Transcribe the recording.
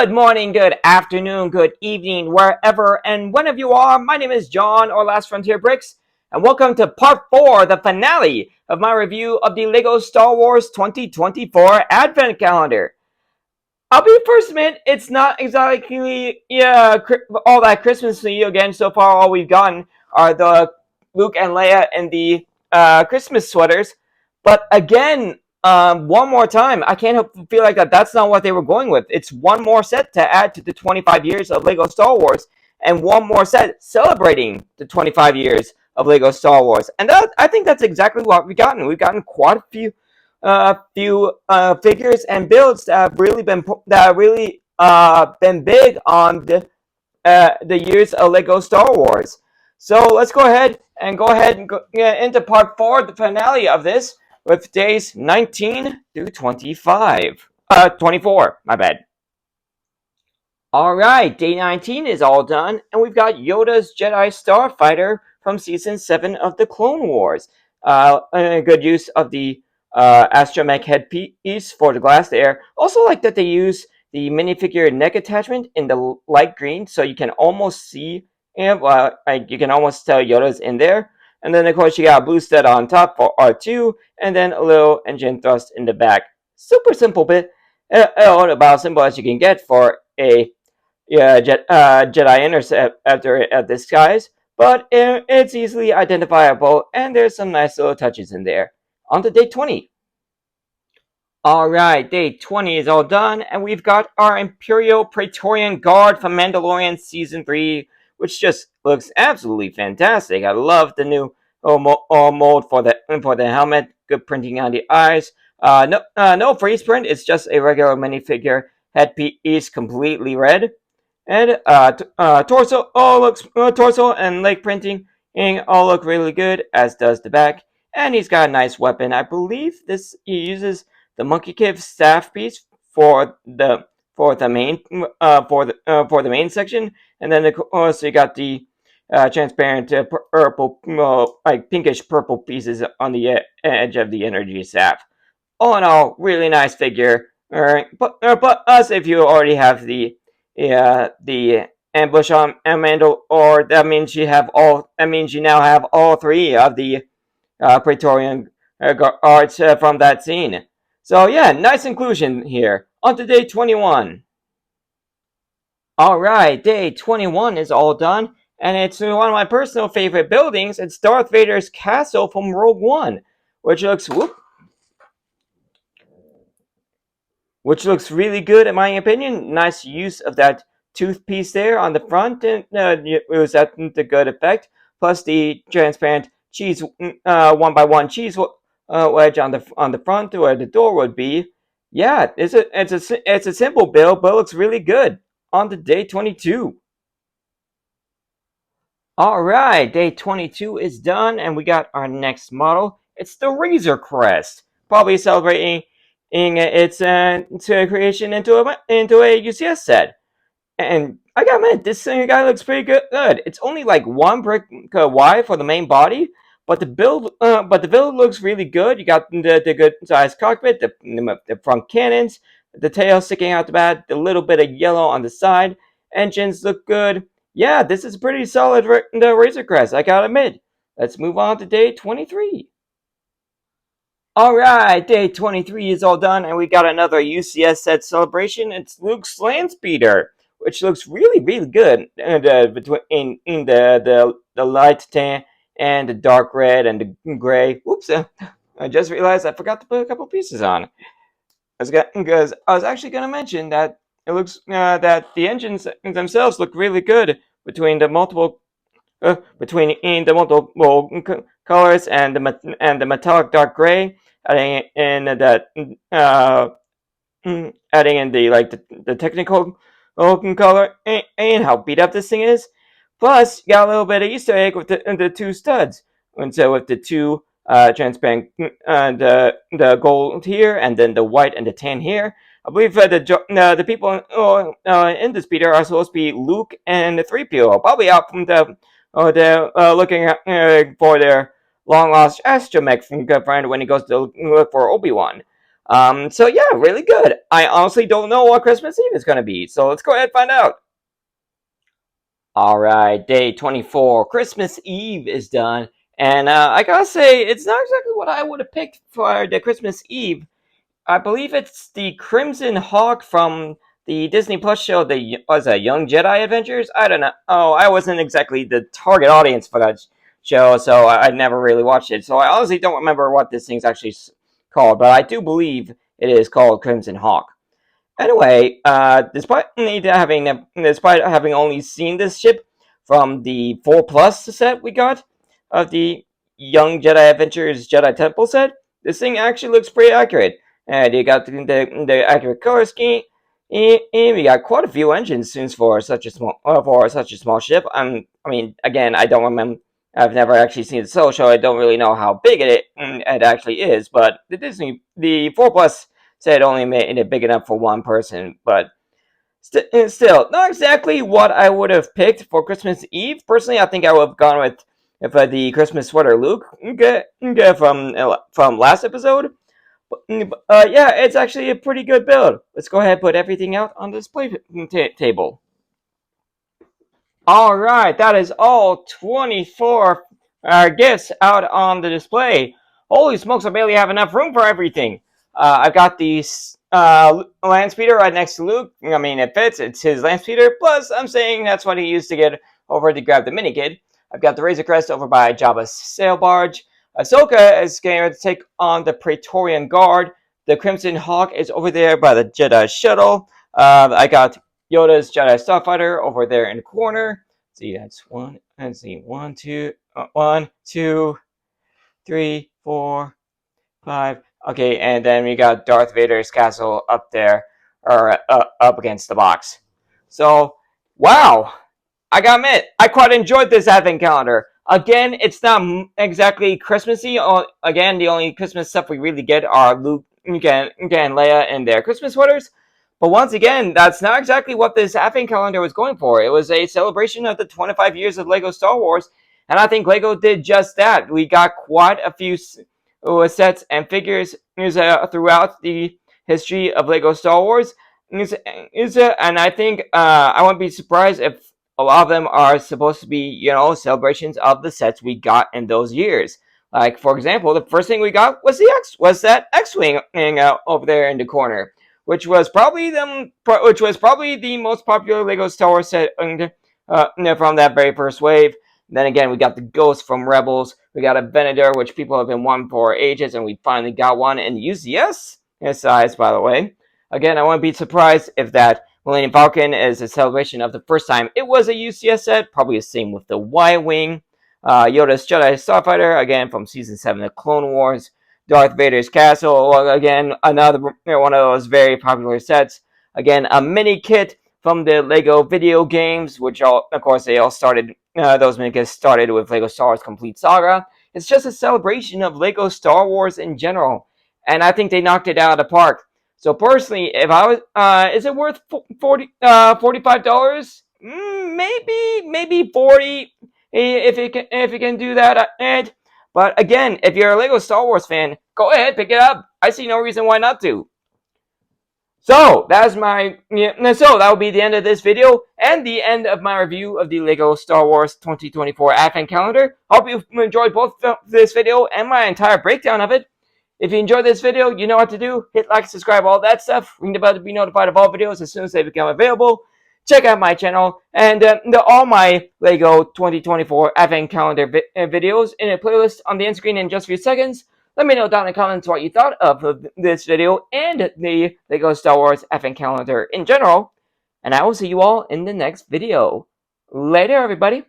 Good morning, good afternoon, good evening, wherever and whenever you are. My name is John, or Last Frontier Bricks, and welcome to part 4, the finale of my review of the LEGO Star Wars 2024 Advent Calendar. I'll be first to admit, it's not exactly all that Christmassy again. So far, all we've gotten are the Luke and Leia and the Christmas sweaters. But again, one more time, I can't help feel like that's not what they were going with. It's one more set to add to the 25 years of LEGO Star Wars, and one more set celebrating the 25 years of LEGO Star Wars. And I think that's exactly what we've gotten. We've gotten quite a few figures and builds that have really been big on the years of LEGO Star Wars. So let's go ahead and go into part 4, the finale of this, with days 19 through 24. My bad. All right, day 19 is all done, and we've got Yoda's Jedi Starfighter from season 7 of the Clone Wars. A good use of the astromech headpiece for the glass there. Also like that they use the minifigure neck attachment in the light green, so you can almost see, you can almost tell Yoda's in there. And then of course you got a blue stud on top for R2, and then a little engine thrust in the back. Super simple bit, about as simple as you can get for a Jedi Interceptor disguise, but it's easily identifiable, and there's some nice little touches in there. On to day 20. Alright, day 20 is all done, and we've got our Imperial Praetorian Guard from Mandalorian Season 3, which just looks absolutely fantastic. I love the new mold for the helmet, good printing on the eyes. No freeze print, it's just a regular minifigure headpiece, completely red. And torso torso and leg printing all look really good, as does the back. And he's got a nice weapon. I believe he uses the Monkey Cave staff piece for the main section, and then so you got the transparent purple, like pinkish purple pieces on the edge of the energy staff. All in all, really nice figure. Alright, but us, if you already have the ambush on Amandal, or that means you now have all 3 of the Praetorian guards from that scene. So yeah, nice inclusion here. On to day 21. Alright, day 21 is all done, and it's one of my personal favorite buildings. It's Darth Vader's castle from Rogue One, which looks really good in my opinion. Nice use of that tooth piece there on the front, and it was at the good effect. Plus the transparent cheese 1x1 cheese wedge on the front where the door would be. Yeah, it's a simple build, but it looks really good. On to day 22. Alright, day 22 is done, and we got our next model. It's the Razor Crest, probably celebrating its creation into a UCS set. And I gotta admit, this guy looks pretty good. It's only like 1 brick wide for the main body, but the build looks really good. You got the good sized cockpit, the front cannons, the tail sticking out the back, the little bit of yellow on the side. Engines look good. Yeah, this is pretty solid. The Razor Crest, I gotta admit. Let's move on to day 23. Alright, day 23 is all done, and we got another UCS set celebration. It's Luke's Land Speeder, which looks really, really good. Between in the light tan and the dark red and the gray. Whoops! I just realized I forgot to put a couple pieces on. Because I was actually going to mention that it looks that the engines themselves look really good between the multiple colors and the metallic dark gray, adding in the technical color and how beat up this thing is. Plus, you got a little bit of Easter egg with the 2 studs, and so with the 2 transparent the gold here, and then the white and the tan here. I believe the people in the speeder are supposed to be Luke and the 3PO, probably out from they're looking for their long lost astromech from good friend when he goes to look for Obi-Wan. So yeah, really good. I honestly don't know what Christmas Eve is going to be, so let's go ahead and find out. All right, day 24, Christmas Eve is done, and I gotta say, it's not exactly what I would have picked for the Christmas Eve. I believe it's the Crimson Hawk from the Disney Plus show, the was it Young Jedi Adventures? I don't know. Oh, I wasn't exactly the target audience for that show, so I never really watched it. So I honestly don't remember what this thing's actually called, but I do believe it is called Crimson Hawk. Anyway, despite having only seen this ship from the 4 Plus set we got of the Young Jedi Adventures Jedi Temple set, this thing actually looks pretty accurate. And you got the accurate color scheme. And we got quite a few engine tunes for such a small ship. I mean, again, I don't remember. I've never actually seen the solo show. I don't really know how big it actually is. But the 4 Plus said only made it big enough for one person. But still, not exactly what I would have picked for Christmas Eve. Personally, I think I would have gone with if the Christmas sweater Luke from last episode. Yeah, it's actually a pretty good build. Let's go ahead and put everything out on the display table. All right, that is all 24 gifts out on the display. Holy smokes, I barely have enough room for everything. I've got the land speeder right next to Luke. I mean, it fits. It's his land speeder. Plus, I'm saying that's what he used to get over to grab the mini kid. I've got the Razor Crest over by Jabba's sail barge. Ahsoka is going to take on the Praetorian Guard. The Crimson Hawk is over there by the Jedi Shuttle. I got Yoda's Jedi Starfighter over there in the corner. Let's see, that's one. Let's see, 1, 2, 1, 2, 3, 4, 5. Okay, and then we got Darth Vader's castle up there, or up against the box. So, wow, I gotta admit, I quite enjoyed this advent calendar. Again, it's not exactly Christmassy. Again, the only Christmas stuff we really get are Luke and Leia in their Christmas sweaters. But once again, that's not exactly what this advent calendar was going for. It was a celebration of the 25 years of LEGO Star Wars, and I think LEGO did just that. We got quite a few sets and figures throughout the history of LEGO Star Wars. And I think I wouldn't be surprised if a lot of them are supposed to be, celebrations of the sets we got in those years. Like, for example, the first thing we got was that X-wing over there in the corner, which was probably the most popular LEGO Star Wars set from that very first wave. And then again, we got the Ghost from Rebels. We got a Venator, which people have been wanting for ages, and we finally got one in UCS size, by the way. Again, I wouldn't be surprised if that Millennium Falcon is a celebration of the first time it was a UCS set. Probably the same with the Y-Wing. Yoda's Jedi Starfighter, again from Season 7 of Clone Wars. Darth Vader's Castle, again, another one of those very popular sets. Again, a mini kit from the LEGO video games, which of course, they all started, those mini kits started with LEGO Star Wars Complete Saga. It's just a celebration of LEGO Star Wars in general. And I think they knocked it out of the park. So personally, if I was, is it worth $45? Maybe 40 if you can do that. But again, if you're a LEGO Star Wars fan, go ahead, pick it up. I see no reason why not to. So that will be the end of this video and the end of my review of the LEGO Star Wars 2024 Advent Calendar. Hope you enjoyed both this video and my entire breakdown of it. If you enjoyed this video, you know what to do. Hit like, subscribe, all that stuff. Ring the bell to be notified of all videos as soon as they become available. Check out my channel and all my LEGO 2024 Advent Calendar videos in a playlist on the end screen in just a few seconds. Let me know down in the comments what you thought of this video and the LEGO Star Wars Advent Calendar in general. And I will see you all in the next video. Later, everybody.